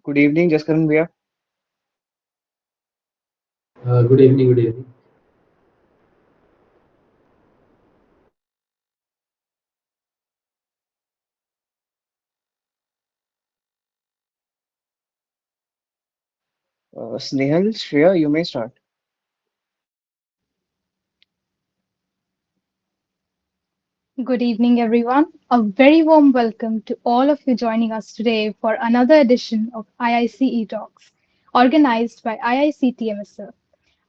Good evening, Jaskaran Bhaiya. Good evening, good evening. Snehal, Shreya, you may start. Good evening, everyone. A very warm welcome to all of you joining us today for another edition of IICE Talks, organized by IICTMSL.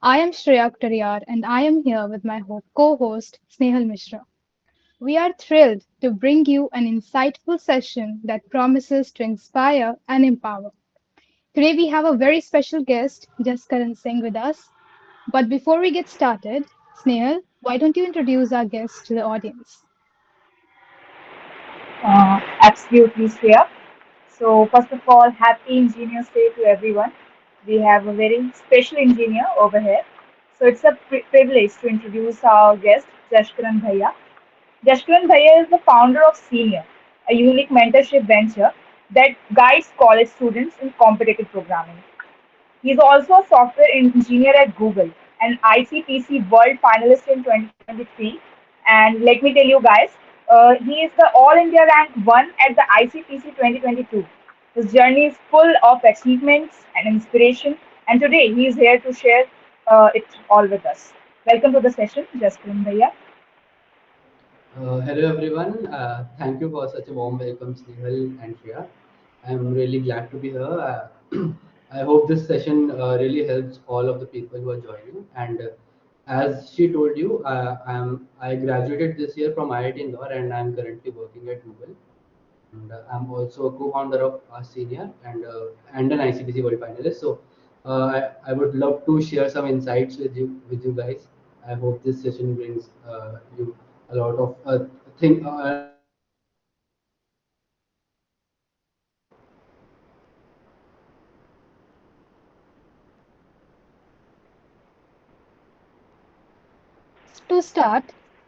I am Shreya Ktariyar and I am here with my co-host Snehal Mishra. We are thrilled to bring you an insightful session that promises to inspire and empower. Today we have a very special guest, Jaskaran Singh, with us. But before we get started, Snehal, why don't you introduce our guest to the audience? Absolutely, Shreya. So, first of all, happy Engineers Day to everyone. We have a very special engineer over here. So, it's a privilege to introduce our guest, Jashkaran Bhaiya. Jashkaran Bhaiya is the founder of Senior, a unique mentorship venture that guides college students in competitive programming. He is also a software engineer at Google, an ICPC World Finalist in 2023. And let me tell you guys, he is the All India rank 1 at the ICPC 2022. His journey is full of achievements and inspiration, and today he is here to share it all with us. Welcome to the session, Jaskaran Bhaiya. Hello everyone. Thank you for such a warm welcome, Snehal and Shreya. I'm really glad to be here. I hope this session really helps all of the people who are joining. And as she told you, I graduated this year from IIT Indore and I'm currently working at Google. And I'm also a co-founder of Senior and an ICPC World Finalist. So I would love to share some insights with you guys. I hope this session brings you a lot of a lot of insights and To start,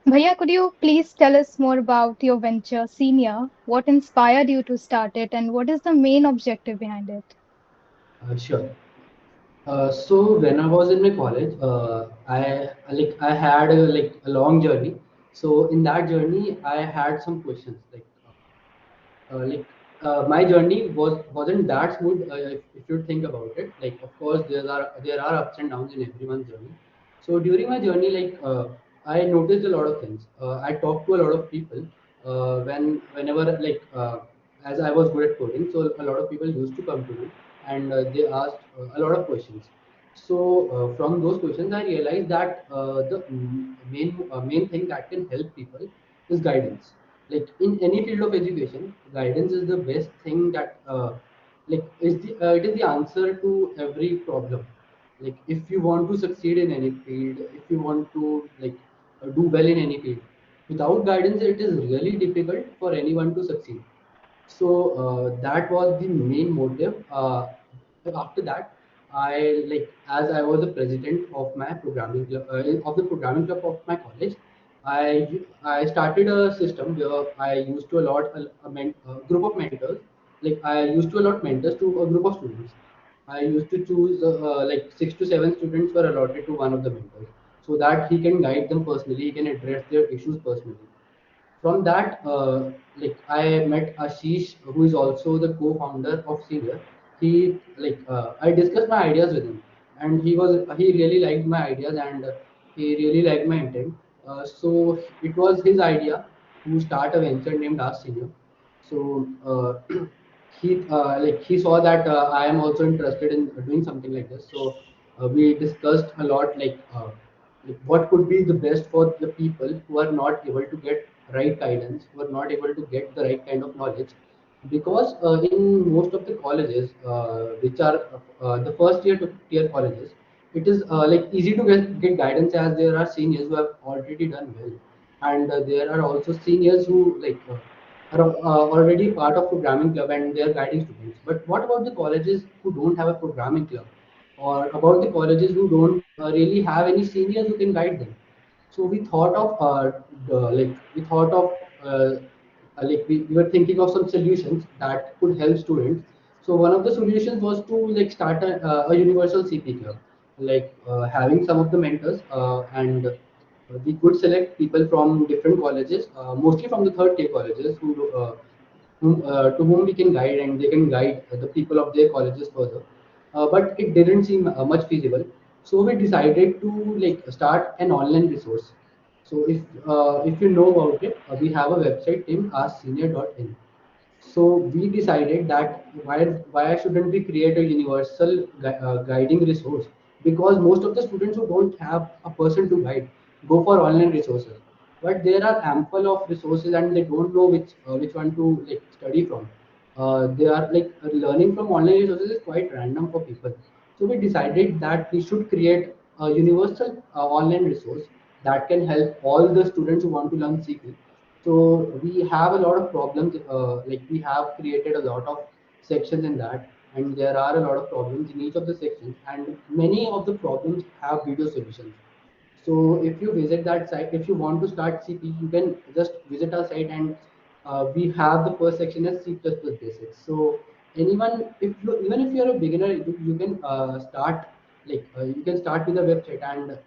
Bhaiya, could you please tell us more about your venture, Senior? What inspired you to start it, and what is the main objective behind it? sure. So when I was in my college, I had a long journey. So in that journey, I had some questions my journey wasn't that smooth if you think about it. Like of course there are ups and downs in everyone's journey. So during my journey, I noticed a lot of things. I talked to a lot of people whenever as I was good at coding, so a lot of people used to come to me and they asked a lot of questions. So from those questions, I realized that the main thing that can help people is guidance. Like in any field of education, guidance is the best thing that it is the answer to every problem. Like if you want to succeed in any field, if you want to do well in any field, without guidance it is really difficult for anyone to succeed. So that was the main motive. After that, I as I was the president of my programming club, of the programming club of my college. I started a system where I used to allot a group of mentors. Like I used to allot mentors to a group of students. I used to choose 6 to 7 students were allotted to one of the mentors, so that he can guide them personally, he can address their issues personally. From that, I met Ashish, who is also the co-founder of Senior. I discussed my ideas with him, and he really liked my ideas, and he really liked my intent. So it was his idea to start a venture named Ask Senior. So he saw that I am also interested in doing something like this. So we discussed a lot, what could be the best for the people who are not able to get right guidance, who are not able to get the right kind of knowledge. Because in most of the colleges, which are the first year to tier colleges, it is easy to get guidance, as there are seniors who have already done well, and there are also seniors who are already part of programming club and they are guiding students. But what about the colleges who don't have a programming club, or about the colleges who don't really have any seniors who can guide them? So we thought of we thought of we were thinking of some solutions that could help students So one of the solutions was to like start a universal CP club, like having some of the mentors, and we could select people from different colleges, mostly from the third tier colleges, to whom we can guide, and they can guide the people of their colleges further. But it didn't seem much feasible, so we decided to like start an online resource. So if you know about it, we have a website named asksenior.in. So we decided that why shouldn't we create a universal guiding resource? Because most of the students who don't have a person to guide go for online resources, but there are ample of resources and they don't know which one to like study from. They are like learning from online resources is quite random for people. So we decided that we should create a universal online resource that can help all the students who want to learn CP. So we have a lot of problems. Like we have created a lot of sections in that, and there are a lot of problems in each of the sections, and many of the problems have video solutions. So if you visit that site, if you want to start CP, you can just visit our site, and we have the first section as C++ basics. So anyone, if you, even if you're a beginner, you can start like you can start with a website, and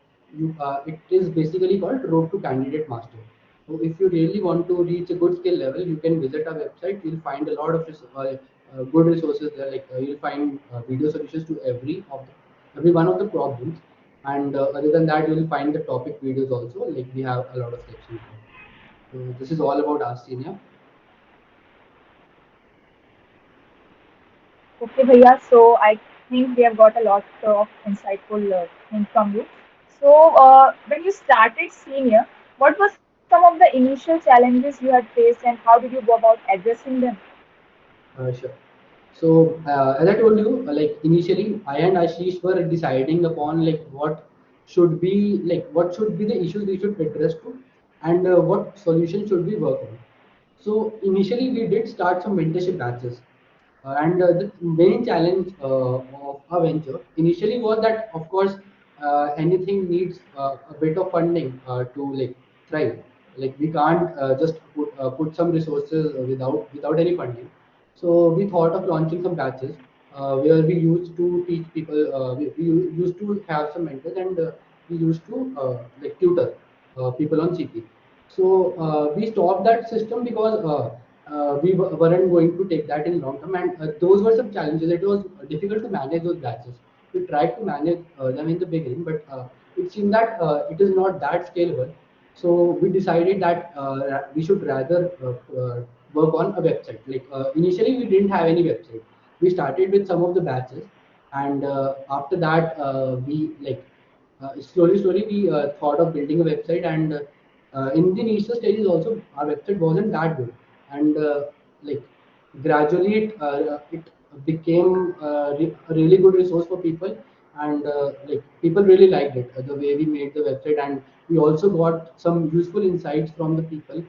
it is basically called Road to Candidate Master. So if you really want to reach a good skill level, you can visit our website. You'll find a lot of good resources there. Like you'll find video solutions to every one of the problems, and other than that, you'll find the topic videos also. Like we have a lot of sections there. So this is all about our senior. Okay, Bhaiya. So I think we have got a lot of insightful things from you. So when you started senior, what were some of the initial challenges you had faced, and how did you go about addressing them? Sure. So as I told you, like initially, I and Ashish were deciding upon like what should be the issues we should address to, and what solution should we work on. So initially, we did start some mentorship batches, and the main challenge of our venture initially was that, of course, anything needs a bit of funding to like thrive. Like we can't just put some resources without any funding. So we thought of launching some batches where we used to teach people. We used to have some mentors, and we used to like tutor people on CP. So we stopped that system because weren't going to take that in long term, and those were some challenges. It was difficult to manage those batches. We tried to manage them in the beginning, but it seemed that it is not that scalable. So we decided that we should rather work on a website. Like initially, we didn't have any website. We started with some of the batches, and after that, we like slowly we thought of building a website, and in the initial stages also our website wasn't that good, and like gradually it became a really good resource for people, and like people really liked it, the way we made the website, and we also got some useful insights from the people,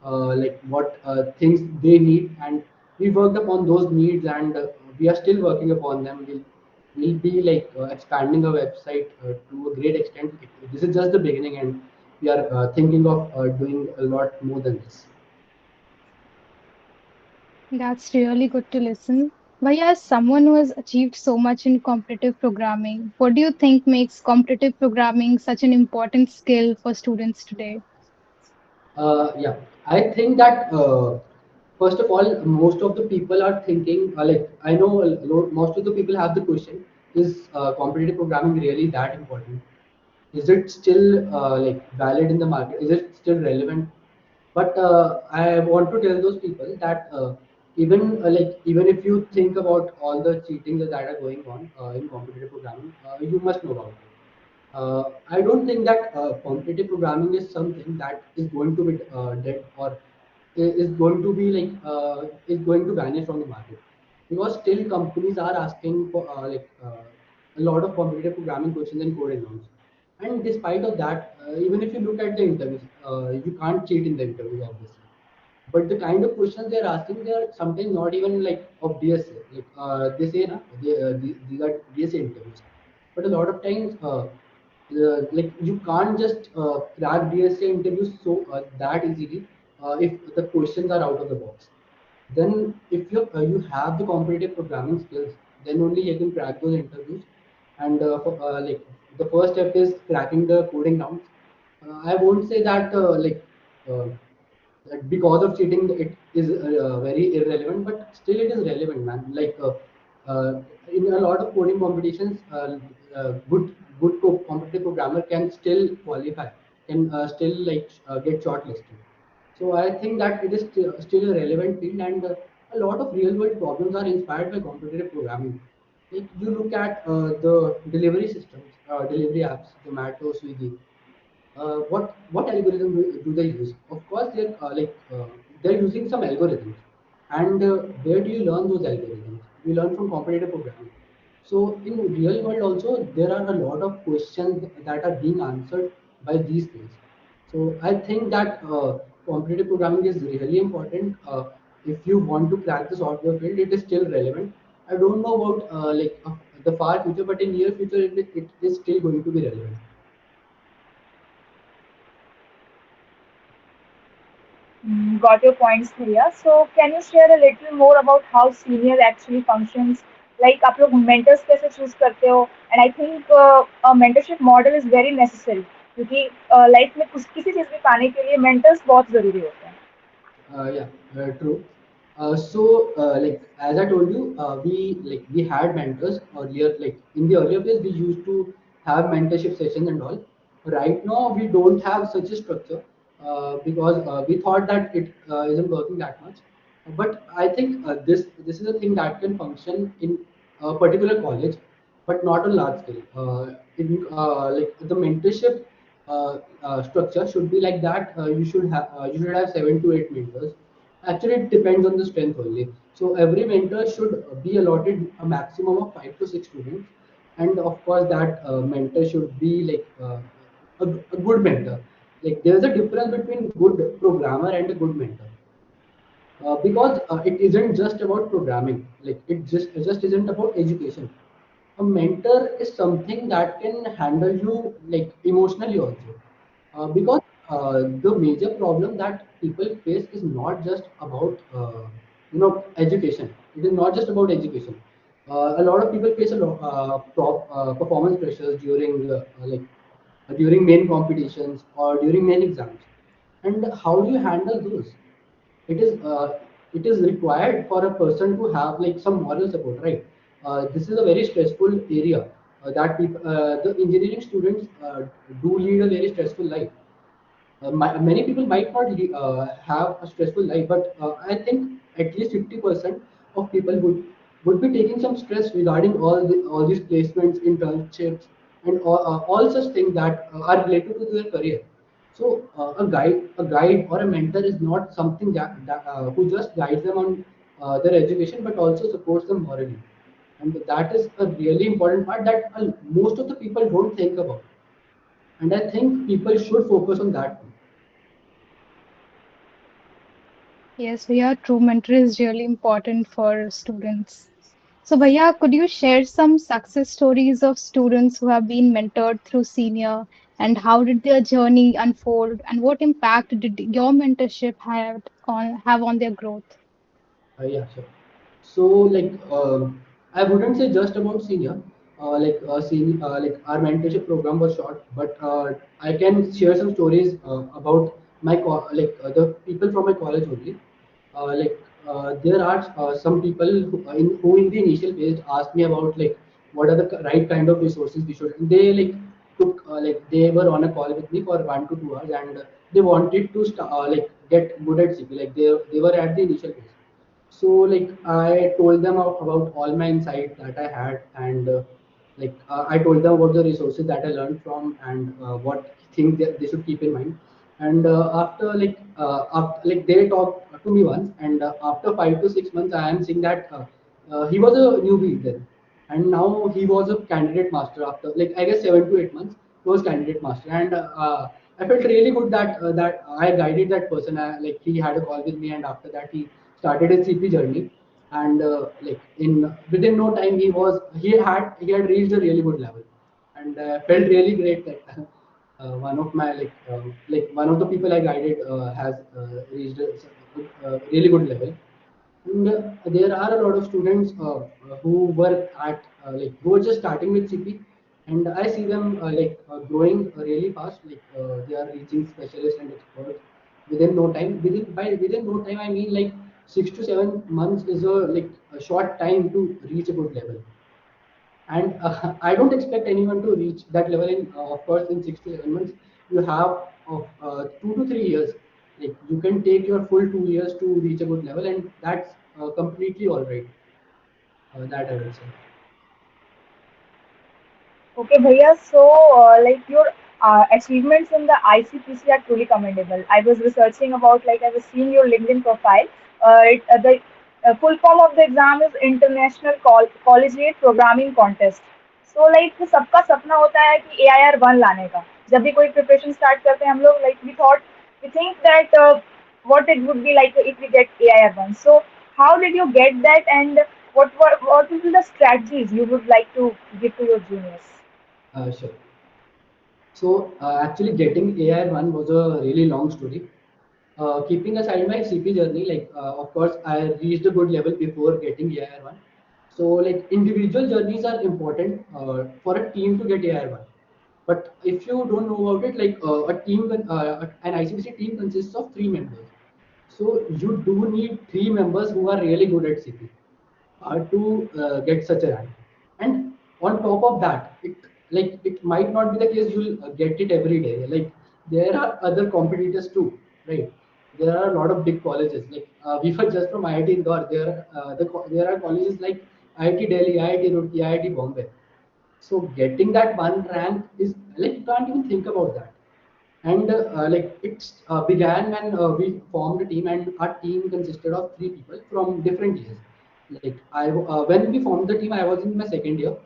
like what things they need, and we worked upon those needs, and we are still working upon them. We'll be like expanding our website to a great extent. This is just the beginning, and we are thinking of doing a lot more than this. That's really good to listen. But as someone who has achieved so much in competitive programming, what do you think makes competitive programming such an important skill for students today? Yeah, I think that first of all, most of the people are thinking like I know most of the people have the question: is competitive programming really that important? Is it still like valid in the market? Is it still relevant? But I want to tell those people that even if you think about all the cheating that are going on in competitive programming, you must know about it. I don't think that competitive programming is something that is going to be dead, or is going to be like is going to vanish from the market, because still companies are asking for a lot of competitive programming questions and code exams. And despite of that, even if you look at the interviews, you can't cheat in the interviews, obviously. But the kind of questions they're asking, they're sometimes not even like of DSA. Like they say, na, these are DSA interviews. But a lot of times, like you can't just crack DSA interviews so that easily if the questions are out of the box. then if you have the competitive programming skills, then only you can crack those interviews. And like the first step is cracking the coding rounds. I won't say that uh, that because of cheating it is very irrelevant, but still it is relevant, man. Uh, in a lot of coding competitions, good competitive programmer can still qualify, can still get shortlisted. So I think that it is still a relevant field, and a lot of real world problems are inspired by competitive programming. Like you look at the delivery systems, delivery apps, Zomato, Swiggy. What algorithm do they use? Of course, they're using some algorithms, and where do you learn those algorithms? You learn from competitive programming. So in real world also, there are a lot of questions that are being answered by these skills. So I think that competitive programming is really important. If you want to crack the software field, it is still relevant. I don't know about the far future, but in near future, it is still going to be relevant. Got your points, Priya. So, can you share a little more about how senior actually functions? Like आप लोग mentors कैसे choose करते हो? And I think a mentorship model is very necessary क्योंकि life में कुछ किसी चीज़ में पाने के लिए mentors बहुत ज़रूरी होते हैं. Yeah, true. Like as I told you, we had mentors earlier. Like in the earlier days, we used to have mentorship sessions and all. Right now, we don't have such a structure because we thought that it isn't working that much. But I think this is a thing that can function in a particular college, but not on large scale. Like the mentorship structure should be like that. You should have 7 to 8 mentors. Actually, it depends on the strength only. So every mentor should be allotted a maximum of 5 to 6 students, and of course that mentor should be a good mentor. Like there is a difference between good programmer and a good mentor because it isn't just about programming. Like it just isn't about education. A mentor is something that can handle you like emotionally also, because the major problem that people face is not just about education. It is not just about education. A lot of people face a lot performance pressures during main competitions or during main exams. And how do you handle those? it is uh, it is required for a person to have like some moral support, right? This is a very stressful area that the engineering students do lead a very stressful life. Many people might not have a stressful life, but I think at least 50% of people would be taking some stress regarding all these placements, internships, and all such things that are related to their career. So a guide or a mentor is not something that who just guides them on their education, but also supports them morally, and that is a really important part that most of the people don't think about. And I think people should focus on that too. Yes, Bhaiya, true mentor is really important for students. So, Bhaiya, could you share some success stories of students who have been mentored through senior and how did their journey unfold and what impact did your mentorship have on their growth? Yeah, sure. So I wouldn't say just about senior. Our mentorship program was short, but I can share some stories about the people from my college only. There are some people who in the initial phase asked me about like what are the right kind of resources we should. They took they were on a call with me for 1 to 2 hours, and they wanted to get good at CP. Like they were at the initial phase. So I told them about all my insight that I had, and I told them about the resources that I learned from, and what things they should keep in mind. And after they talked to me once, and after 5 to 6 months I am seeing that he was a newbie then, and now he was a candidate master. After I guess 7 to 8 months he was candidate master. And I felt really good that I guided that person. He had a call with me, and after that he started his CP journey. And in within no time he had reached a really good level, and felt really great that one of my one of the people I guided has reached a really good level. And there are a lot of students who were at who were just starting with CP, and I see them growing really fast. They are reaching specialists and experts within no time. Within no time, I mean like 6 to 7 months is a short time to reach a good level. And I don't expect anyone to reach that level in of course in 6 to 7 months. You have 2 to 3 years. Like you can take your full 2 years to reach a good level, and that's completely all right. That I would say. Okay, Bhaiya. So, like your achievements in the ICPC are truly commendable. I was researching about, like, I was seeing your LinkedIn profile. The full form of the exam is International Collegiate Programming Contest. So, like, सबका सपना होता है कि AIR 1 लाने का. जब भी कोई preparation start करते हैं हम लोग, like, we think that what it would be like if we get AIR 1. So, how did you get that, and what will be the strategies you would like to give to your juniors? Sure. So actually, getting AI1 was a really long story. Keeping aside my CP journey, of course, I reached a good level before getting AI1. So like individual journeys are important for a team to get AI1. But if you don't know about it, an ICPC team consists of 3 members. So you do need 3 members who are really good at CP to get such a rank. And on top of that, it might not be the case you'll get it every day. Like there are other competitors too, right? There are a lot of big colleges. We were just from IIT Indore. There are colleges like IIT Delhi, IIT Roorkee, IIT Bombay. So getting that one rank is like you can't even think about that. And it began when we formed a team, and our team consisted of 3 people from different years. When we formed the team, I was in my second year.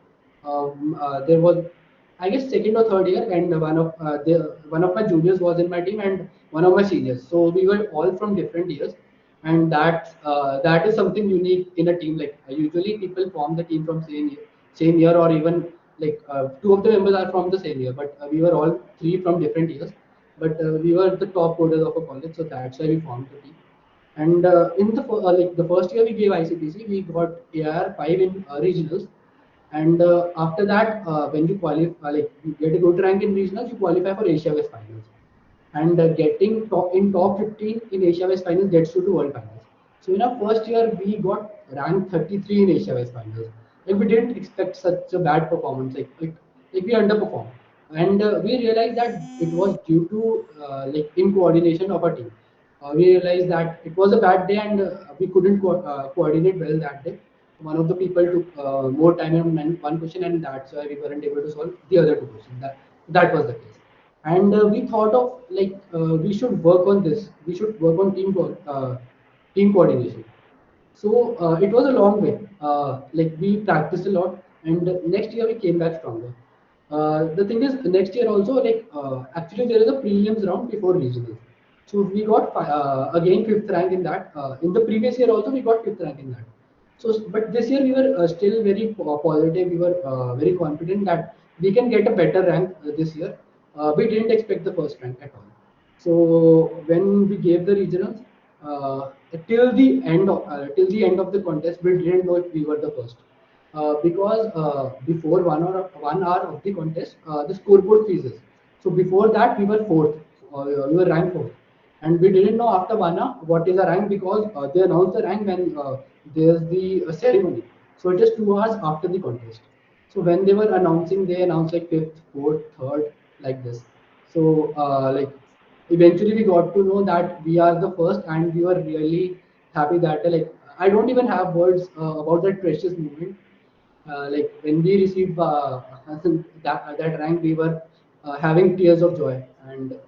There was, I guess, second or third year, and one of my juniors was in my team, and one of my seniors. So we were all from different years, and that is something unique in a team. Usually, people form the team from same year, or even 2 of the members are from the same year, but we were all 3 from different years. But we were the top coders of a college, so that's why we formed the team. And the first year we gave ICPC, we got AR 5 in regionals. And after that, when you qualify, you get a good rank in regionals, you qualify for Asia West finals. And getting top 15 in Asia West finals gets you to World Finals. So in our first year, we got ranked 33 in Asia West finals. Like we didn't expect such a bad performance. Like we underperformed, and we realized that it was due to in coordination of our team. We realized that it was a bad day, and we couldn't coordinate well that day. One of the people took more time on one question, and that's why we weren't able to solve the other 2 questions. That was the case. And we thought of we should work on this. We should work on team coordination. So it was a long way. We practiced a lot, and next year we came back stronger. The thing is, next year also, actually there is a prelims round before regionals. So we got again fifth rank in that. In the previous year also we got fifth rank in that. So, but this year we were still very positive. We were very confident that we can get a better rank this year. We didn't expect the first rank at all. So when we gave the regionals, till the end of the contest, we didn't know if we were the first. Because before 1 hour of the contest, the scoreboard freezes. So before that, we were fourth. We were ranked fourth, and we didn't know after 1 hour what is the rank, because they announce the rank when there's the ceremony. So it is 2 hours after the contest. So when they were announcing, they announced like fifth, fourth, third, like this. So eventually we got to know that we are the first, and we were really happy that I don't even have words about that precious moment. When we received that rank, we were having tears of joy, and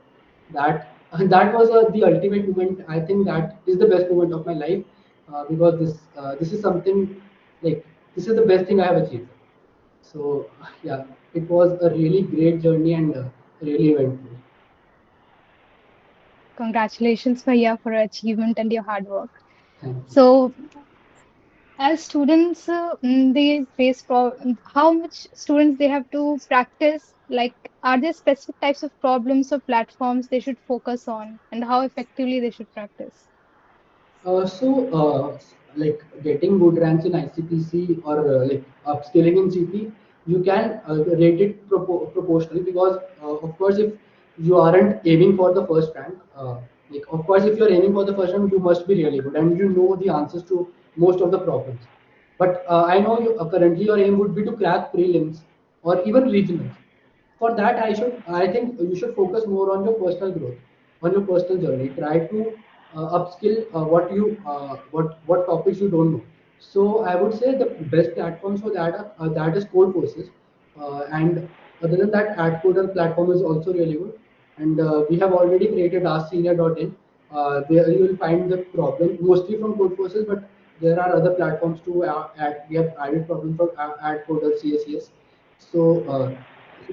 that that was the ultimate moment. I think that is the best moment of my life, because this is something like this is the best thing I have achieved. So yeah, it was a really great journey, and really eventful. Congratulations, Bhaiya, for your achievement and your hard work. Thank you. So, as students, they face how much students they have to practice. Like, are there specific types of problems or platforms they should focus on, and how effectively they should practice? like getting good ranks in ICPC or like upscaling in CP, you can rate it proportionally, because of course if you aren't aiming for the first rank, like of course if you're aiming for the first rank, you must be really good and you know the answers to most of the problems. But I know currently your aim would be to crack prelims or even regionals. For that, I think you should focus more on your personal growth, on your personal journey. Try to upskill what topics you don't know. So I would say the best platforms for that that is code courses, and other than that, AdCoder platform is also really good. And we have already created AskSenior.in. There you will find the problem mostly from code courses, but there are other platforms too. We have added problems for AdCoder, CSES. So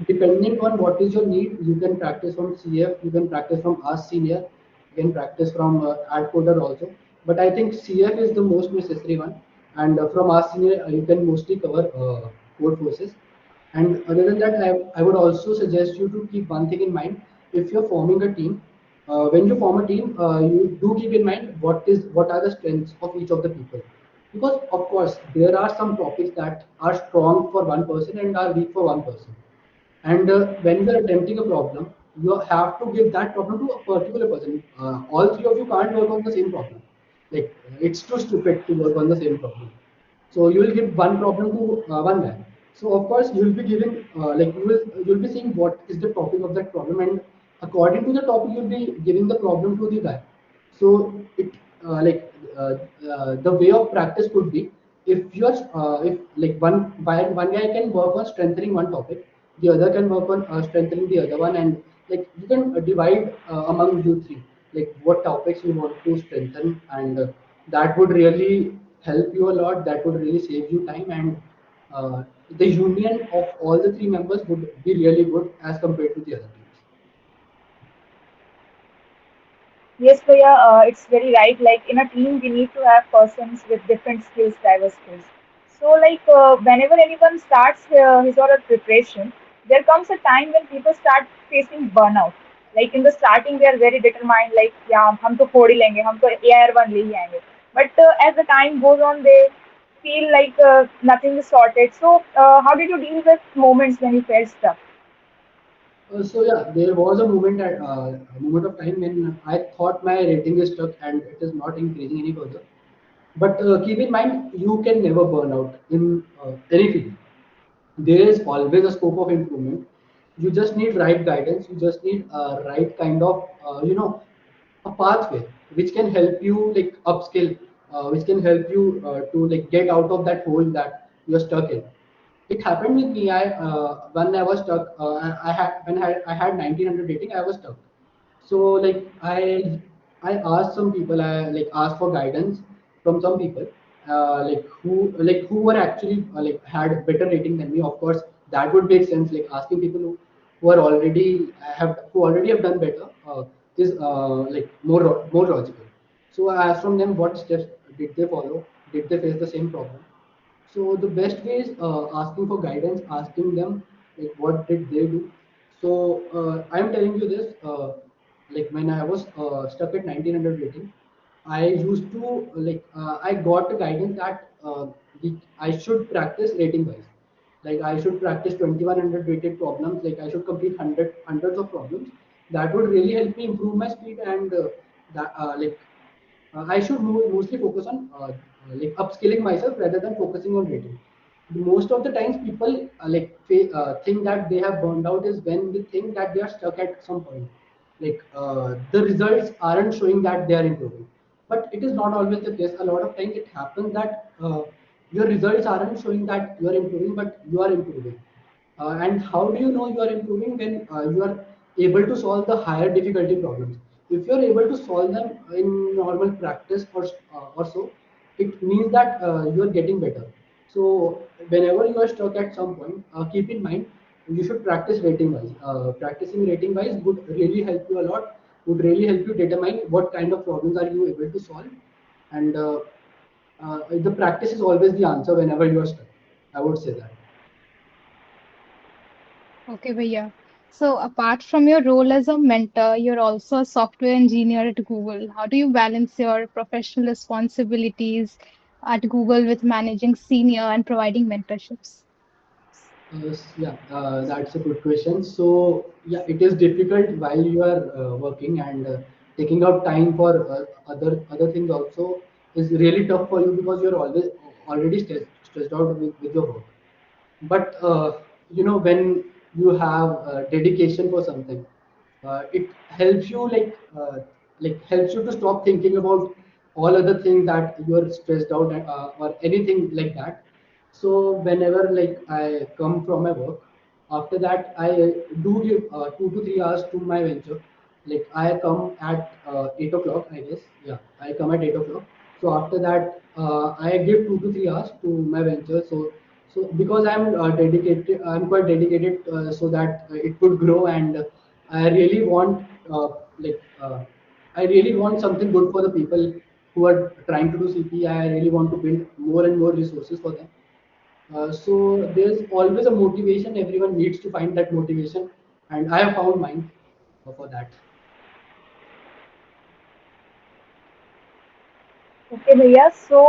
depending on what is your need, you can practice from CF, you can practice from Ask Senior, you can practice from AdCoder also. But I think CF is the most necessary one, and from Ask Senior you can mostly cover code forces. And other than that, I would also suggest you to keep one thing in mind. If you're forming a team, when you form a team, you do keep in mind what are the strengths of each of the people. Because of course there are some topics that are strong for one person and are weak for one person. And when you are attempting a problem, you have to give that problem to a particular person. All three of you can't work on the same problem. Like it's too stupid to work on the same problem. So you will give one problem to one guy. So of course you will be giving like you will be seeing what is the topic of that problem, and according to the topic you will be giving the problem to the guy. So it like the way of practice could be, if like one guy can work on strengthening one topic, the other can work on strengthening the other one, and like you can divide among you three like what topics you want to strengthen, and that would really help you a lot. That would really save you time, and the union of all the three members would be really good as compared to the other teams. Yes, Priya, it's very right. Like in a team, we need to have persons with different skills, diverse skills. So, whenever anyone starts his or her preparation, there comes a time when people start facing burnout. Like in the starting, they are very determined. Like, yeah, हम तो फोड़ ही लेंगे, हम तो AR1 ले ही आएंगे. But as the time goes on, they feel like nothing is sorted. So, how did you deal with moments when you felt stuck? So yeah, there was a moment of time when I thought my rating is stuck and it is not increasing any further. But keep in mind, you can never burn out in any field. There is always a scope of improvement. You just need right guidance. You just need a right kind of a pathway which can help you like upskill, which can help you to like get out of that hole that you're stuck in. It happened with me. I when I was stuck, I had when I had 1900 rating, I was stuck. So like I asked some people, I like asked for guidance from some people, like who were actually like had better rating than me. Of course, that would make sense. Like asking people who are already have who already have done better is like more logical. So I asked from them what steps did they follow, did they face the same problem. So the best way is asking for guidance, asking them like what did they do. So I'm telling you this, like when I was stuck at 1900 rating, I used to I got the guidance that I should practice rating wise. Like I should practice 2100 rated problems. Like I should complete hundreds of problems. That would really help me improve my speed, and that I should mostly focus on like upskilling myself rather than focusing on rating. Most of the times, people think that they have burned out is when they think that they are stuck at some point. Like the results aren't showing that they are improving, but it is not always the case. A lot of times, it happens that your results aren't showing that you are improving, but you are improving. And how do you know you are improving when you are able to solve the higher difficulty problems? If you are able to solve them in normal practice or so, it means that you are getting better. So whenever you are stuck at some point, keep in mind you should practice rating wise. Practicing rating wise would really help you a lot. Would really help you determine what kind of problems are you able to solve, and the practice is always the answer whenever you are stuck. I would say that. Okay, Bhaiya. So, apart from your role as a mentor, you're also a software engineer at Google. How do you balance your professional responsibilities at Google with managing senior and providing mentorships? Yeah, that's a good question. So, yeah, it is difficult while you are working, and taking out time for other things also is really tough for you because you're always already stressed out with your work. But when you have dedication for something, it helps you helps you to stop thinking about all other things that you are stressed out, or anything like that. So whenever I come from my work, after that I do give 2 to 3 hours to my venture. Like I come at 8 o'clock, I guess. Yeah, I come at 8 o'clock. So after that, I give 2 to 3 hours to my venture. So because I'm quite dedicated, so that it could grow, and I really want like I really want something good for the people who are trying to do CP. I really want to build more and more resources for them. So there's always a motivation. Everyone needs to find that motivation, and I have found mine for that. Okay, Bhaiya. So,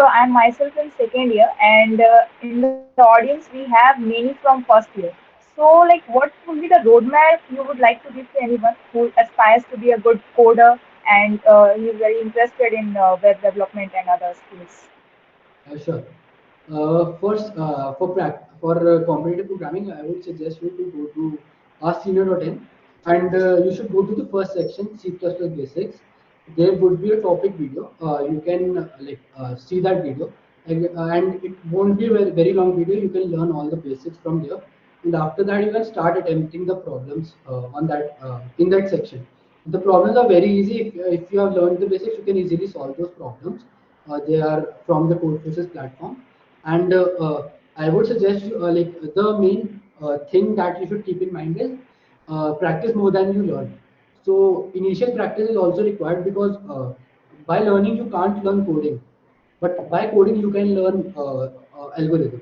I'm myself in second year, and in the audience we have many from first year. So, what would be the roadmap you would like to give to anyone who aspires to be a good coder and he is very interested in web development and other skills? Sure. For competitive programming, I would suggest you to go to askSenior.in, and you should go to the first section, C++ Basics. There would be a topic video. You can see that video, and it won't be a very long video. You can learn all the basics from there, and after that, you can start attempting the problems on that in that section. The problems are very easy. If you have learned the basics, you can easily solve those problems. They are from the Codeforces platform, and I would suggest you, the main thing that you should keep in mind is practice more than you learn. So initial practice is also required because by learning you can't learn coding, but by coding you can learn algorithms.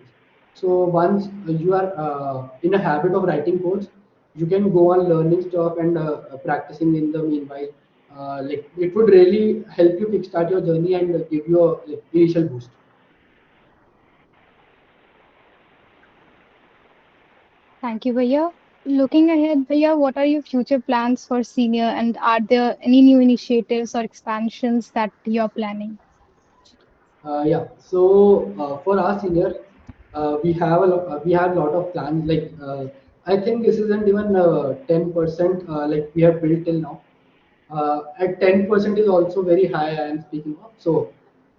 So once you are in a habit of writing codes, you can go on learning stuff and practicing in the meanwhile. It would really help you kickstart your journey and give you a initial boost. Thank you, Bhaiya. Looking ahead, Bhaiya, what are your future plans for senior, and are there any new initiatives or expansions that you're planning? Yeah. So for our senior, we have a lot of plans. I think this isn't even 10%. We have built till now. At 10% is also very high. I am speaking of. So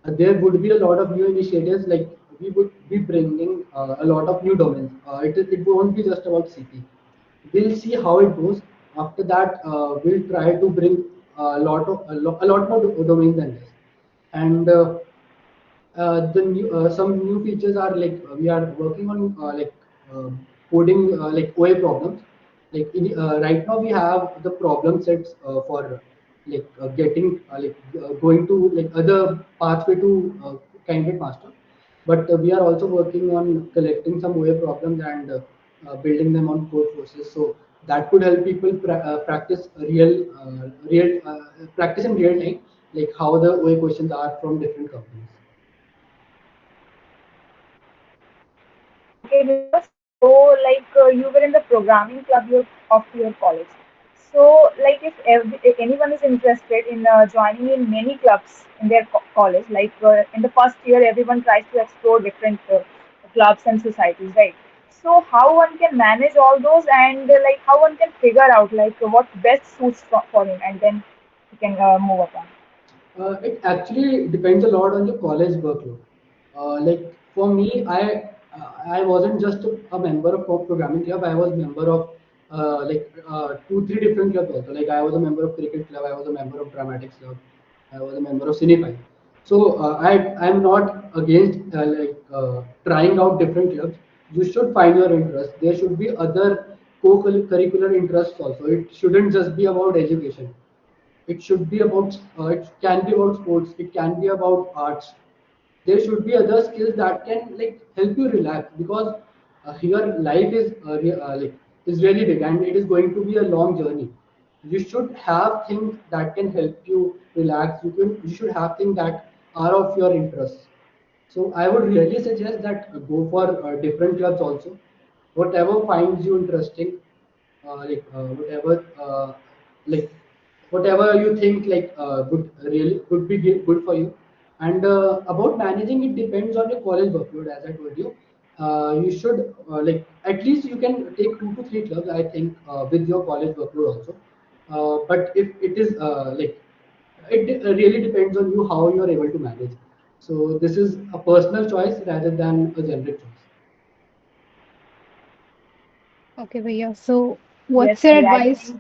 there would be a lot of new initiatives. Like we would be bringing a lot of new domains. It won't be just about CP. We'll see how it goes. After that, we'll try to bring a lot more domains than this, and some new features are we are working on uh, coding OA problems. Right now we have the problem sets for getting going to other pathway to candidate master, but we are also working on collecting some OA problems and building them on code forces. So that could help people practice practice in real time, like how the OA questions are from different companies. Okay, Bhaiya. So, you were in the programming club of your college. So, if anyone is interested in joining in many clubs in their college, in the first year, everyone tries to explore different clubs and societies, right? So, how one can manage all those and how one can figure out what best suits for him, and then he can move upon. It actually depends a lot on your college workload. For me, I wasn't just a member of programming club. I was member of 2 3 different clubs also. Like I was a member of cricket club. I was a member of dramatics club. I was a member of cinephile. So I'm not against trying out different clubs. You should find your interest. There should be other co-curricular interests also. It shouldn't just be about education. It should be about it can be about sports, it can be about arts. There should be other skills that can help you relax, because your life is really big and it is going to be a long journey. You should have things that can help you relax. You should have things that are of your interest. So I would really suggest that go for different clubs also. Whatever finds you interesting, whatever like whatever you think would really could be good for you. And about managing, it depends on your college workload. As I told you, you should at least you can take 2 to 3 clubs. I think with your college workload also. But if it is really depends on you how you are able to manage. So this is a personal choice rather than a generic choice. Okay, Bhaiya. So, Yes, what's your I advice think,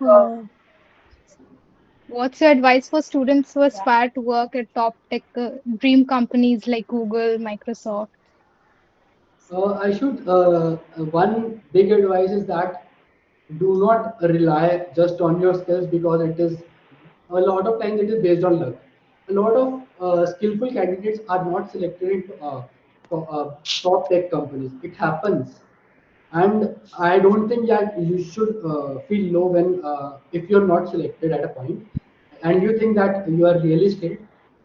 for students who yeah. aspire to work at top tech dream companies like Google, Microsoft? I should one big advice is that do not rely just on your skills, because it is a lot of times it is based on luck. A lot of skillful candidates are not selected into top tech companies. It happens. And I don't think that you should feel low when if you're not selected at a point and you think that you are really skilled.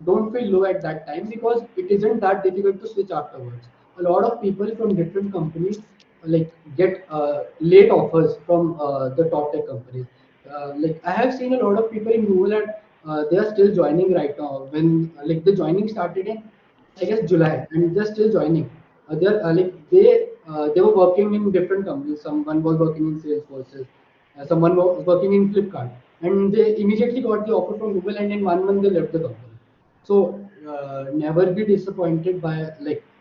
Don't feel low at that time, because it isn't that difficult to switch afterwards. A lot of people from different companies get late offers from the top tech companies. I have seen a lot of people in Google, and they are still joining right now. When the joining started in, I guess, July, and they're still joining. They were working in different companies. Someone was working in Salesforce, someone was working in Flipkart, and they immediately got the offer from Google, and in 1 month they left the company. So never be disappointed by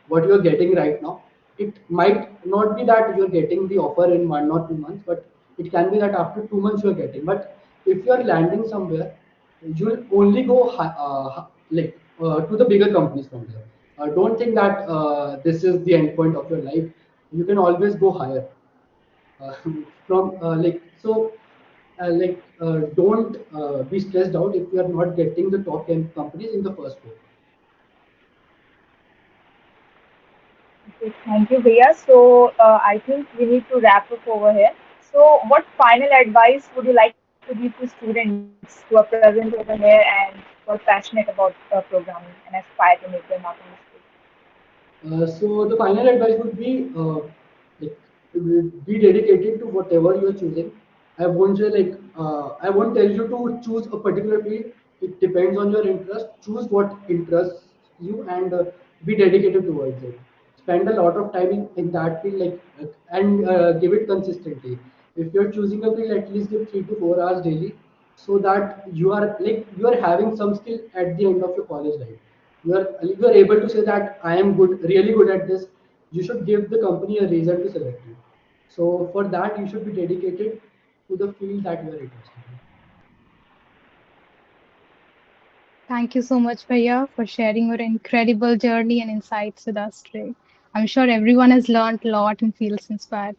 what you are getting right now. It might not be that you are getting the offer in 1 or 2 months, but it can be that after 2 months you are getting. But if you are landing somewhere, you'll only go to the bigger companies from there. Don't think that this is the end point of your life. You can always go higher. From don't be stressed out if you are not getting the top 10 companies in the first go. Okay, thank you, Bhaiya. So, I think we need to wrap up over here. So, what final advice would you like to give to students who are present over here and who are passionate about programming and aspire to make their mark in the space? So the final advice would be like be dedicated to whatever you are choosing. I won't tell you to choose a particular field. It depends on your interest. Choose what interests you, and be dedicated towards it. Spend a lot of time in that field, and give it consistently. If you're choosing a field, at least give 3 to 4 hours daily, so that you are having some skill at the end of your college life. You are able to say that I am good, really good at this. You should give the company a reason to select you. So for that, you should be dedicated to the field that you are interested in. Thank you so much, Bhaiya, for sharing your incredible journey and insights with us today. I'm sure everyone has learned a lot and feels inspired.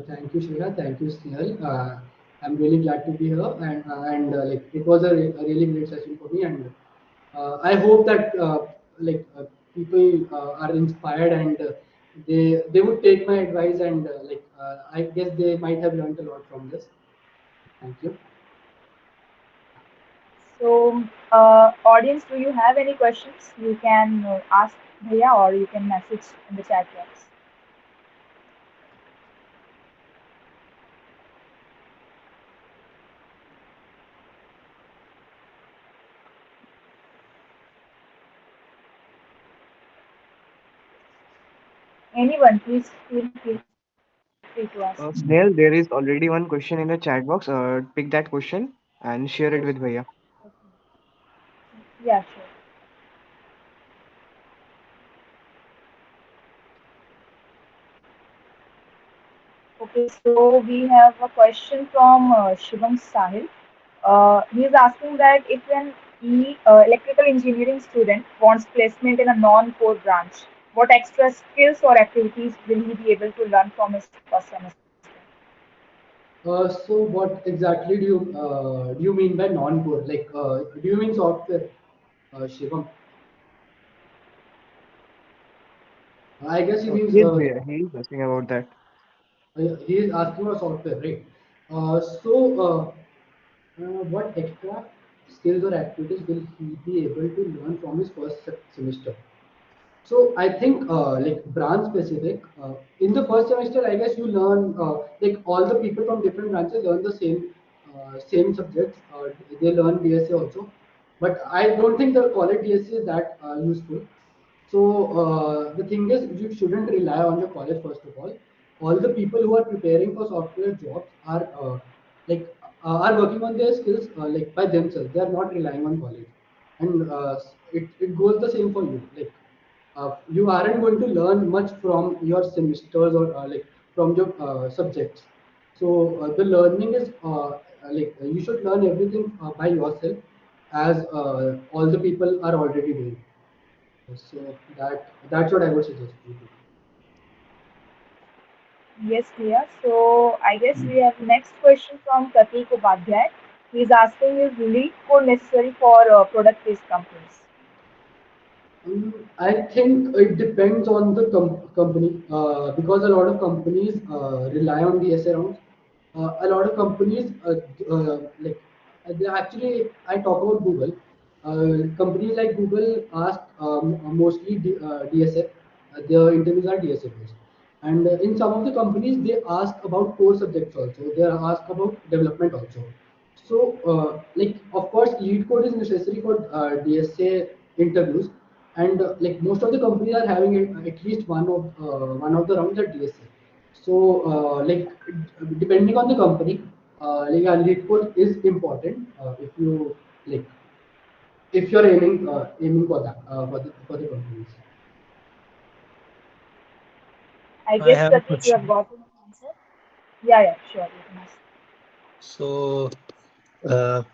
Thank you, Shreya. Thank you, Snehal. I'm really glad to be here, and it was a really great session for me. And I hope that people are inspired, and they would take my advice, and I guess they might have learned a lot from this. Thank you. So, audience, do you have any questions? You can ask Bhaiya or you can message in the chat box. Anyone, please feel free to ask. Snail, there is already one question in the chat box. Pick that question and share it with Bhaiya. Yeah, sure. Okay, so we have a question from Shivam Sahil. He is asking that if an electrical engineering student wants placement in a non-core branch, what extra skills or activities will he be able to learn from his first semester? So what exactly do you mean by non-core? Do you mean software, Shivam? I guess he means Yes, Bhaiya, he is asking about that. he is asking about software, right? So what extra skills or activities will he be able to learn from his first semester? So I think like branch specific. In the first semester, I guess you learn like all the people from different branches learn the same subjects. They learn DSA also, but I don't think the college DSA is that useful. So the thing is, you shouldn't rely on your college first of all. All the people who are preparing for software jobs like are working on their skills like by themselves. They are not relying on college, and it goes the same for you. Like you aren't going to learn much from your semesters or like from your subjects. So the learning is like you should learn everything by yourself, as all the people are already doing. So that's what I would suggest you to do. Yes, Priya. So I guess we have next question from Pratik Upadhyay. He is asking, is lead code necessary for product-based companies? I think it depends on the company because a lot of companies rely on the SA rounds. A lot of companies like they actually I talk about Google. Companies like Google ask mostly DSA. Their interviews are DSA based, and in some of the companies they ask about core subjects also. They ask about development also. So, like, of course, lead code is necessary for DSA interviews, and like most of the companies are having at least one of the rounds at DSA. So, depending on the company, like a lead code is important like if you're aiming for that for the companies. I I guess have a Pratik, you have question. gotten an answer. Yeah, yeah, sure. You can ask. So,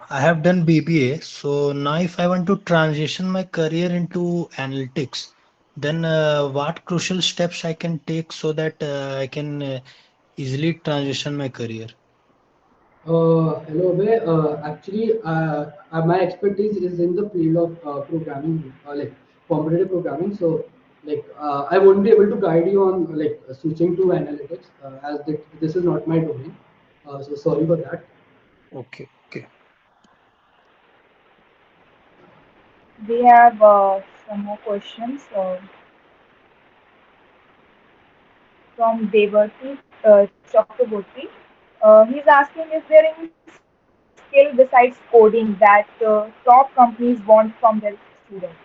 I have done BBA. So now, if I want to transition my career into analytics, then what crucial steps I can take so that I can easily transition my career? Hello, Abhay. Actually, my expertise is in the field of programming, like competitive programming. So, like, I won't be able to guide you on like switching to analytics, as this is not my domain. So sorry for that. Okay, okay. We have some more questions from Devarti Chakraborty. He's asking, is there any skill besides coding that top companies want from their students?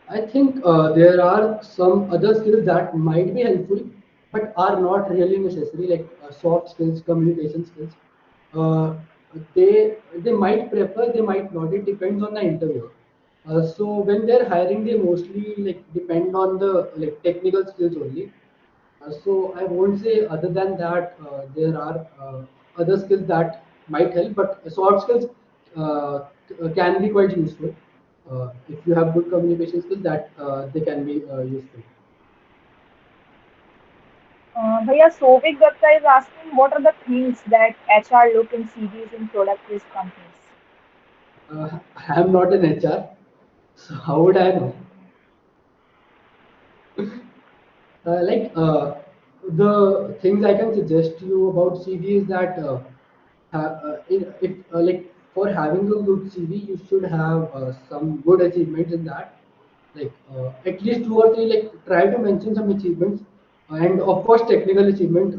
I think there are some other skills that might be helpful, but are not really necessary, like soft skills, communication skills. Uh, they might prefer, they might not. It depends on the interviewer. So when they're hiring, they mostly like depend on the like technical skills only. So I won't say other than that there are other skills that might help, but soft skills can be quite useful. If you have good communication skills, that they can be useful. Bhaiya Sovik Datta is asking, what are the things that HR look in CVs in product-based companies? I'm not an HR, so how would I know? The things I can suggest you about CV is that if like for having a good CV, you should have some good achievements in that. Like at least two or three. Like try to mention some achievements, and of course technical achievement.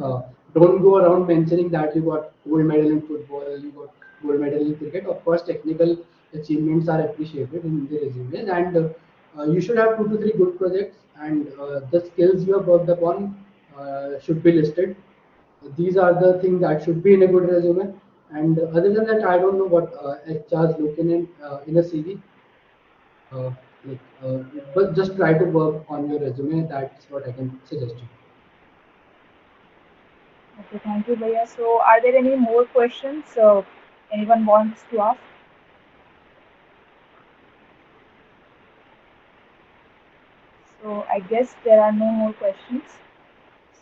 Don't go around mentioning that you got gold medal in football, you got gold medal in cricket. Of course, technical achievements are appreciated in the resumes, and you should have two to three good projects, and the skills you have worked upon should be listed. These are the things that should be in a good resume. And other than that, I don't know what HRs looking in a CV. Uh, like, uh, but just try to work on your resume. That's what I can suggest you. Okay, thank you, Bhaiya. So, are there any more questions anyone wants to ask? So, I guess there are no more questions.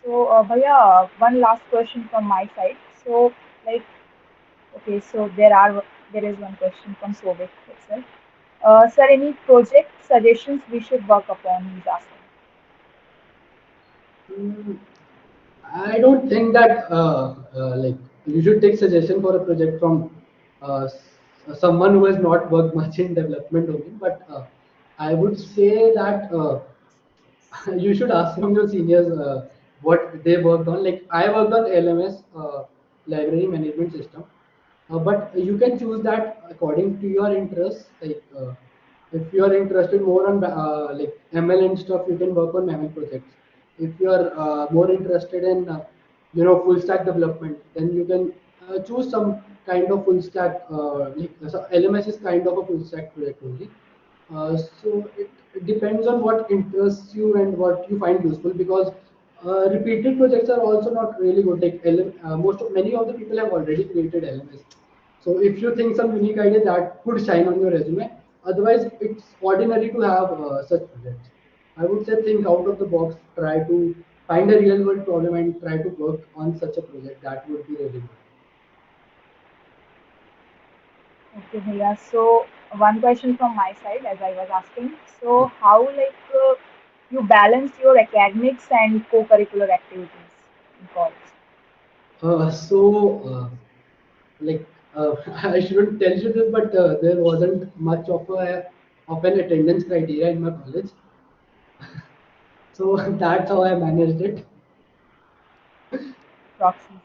So, Bhaiya, one last question from my side. So, like, okay, so there is one question from Sovik itself. Sir, any project suggestions we should work upon? He's asking. Mm, I don't think that like you should take suggestion for a project from someone who has not worked much in development domain. But I would say that you should ask from your seniors what they worked on. Like I worked on LMS, library management system, but you can choose that according to your interests. Like if you are interested more on like ML and stuff, you can work on ML projects. If you are more interested in full stack development, then you can choose some kind of full stack. So LMS is kind of a full stack project only. So it depends on what interests you and what you find useful, because repeated projects are also not really good. Like many of the people have already created LMS. So if you think some unique idea that could shine on your resume, otherwise it's ordinary to have such projects. I would say think out of the box, try to find a real world problem and try to work on such a project. That would be really good. Okay, Bhaiya. So one question from my side, as I was asking. So how you balance your academics and co-curricular activities in college? So like I shouldn't tell you this, but there wasn't much of an attendance criteria in my college, so that's how I managed it. Proxies.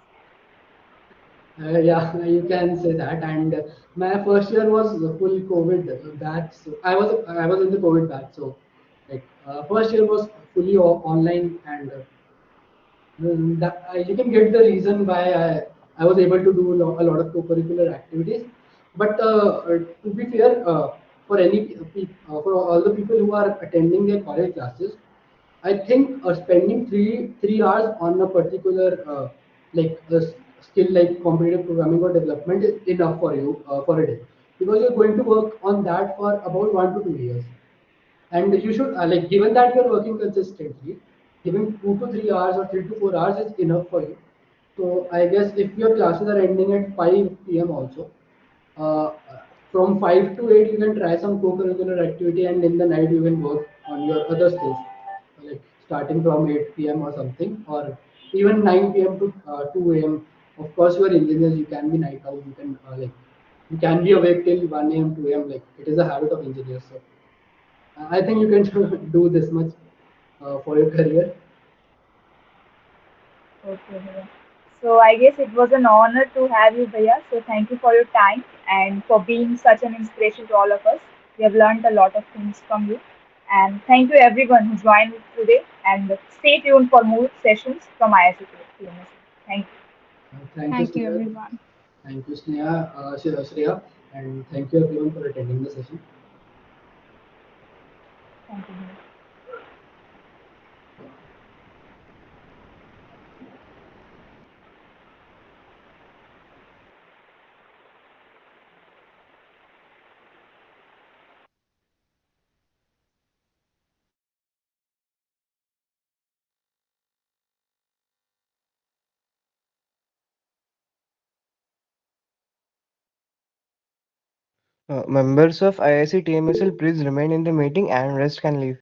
Yeah, you can say that. And my first year was full COVID batch. So I was in the COVID batch. So like first year was fully online, and you can get the reason why I was able to do a lot of co-curricular activities. But to be fair, for all the people who are attending their college classes, I think spending three hours on a particular like skill like competitive programming or development is enough for you for a day, because you're going to work on that for about 1 to 2 years. And you should like, given that you're working consistently, giving 2 to 3 hours or 3 to 4 hours is enough for you. So I guess if your classes are ending at 5 p.m. also, uh, from 5 to 8 you can try some co-curricular activity, and in the night you can work on your other skills, like starting from 8 p.m. or something, or even 9 p.m. to 2 a.m. Of course you are engineers, you can be night out, you can you can be awake till 1 a.m. 2 a.m. Like it is a habit of engineers. So I think you can do this much for your career. Okay, Bhaiya. So I guess it was an honor to have you, Bhaiya. So thank you for your time and for being such an inspiration to all of us. We have learned a lot of things from you. And thank you everyone who joined today. And stay tuned for more sessions from IICT. Thank you. Thank you, Thank you, Sneha. everyone. Thank you, Shreya, and thank you everyone for attending the session. Thank you, Bhaiya. Members of IIC TMSL, please remain in the meeting and rest can leave.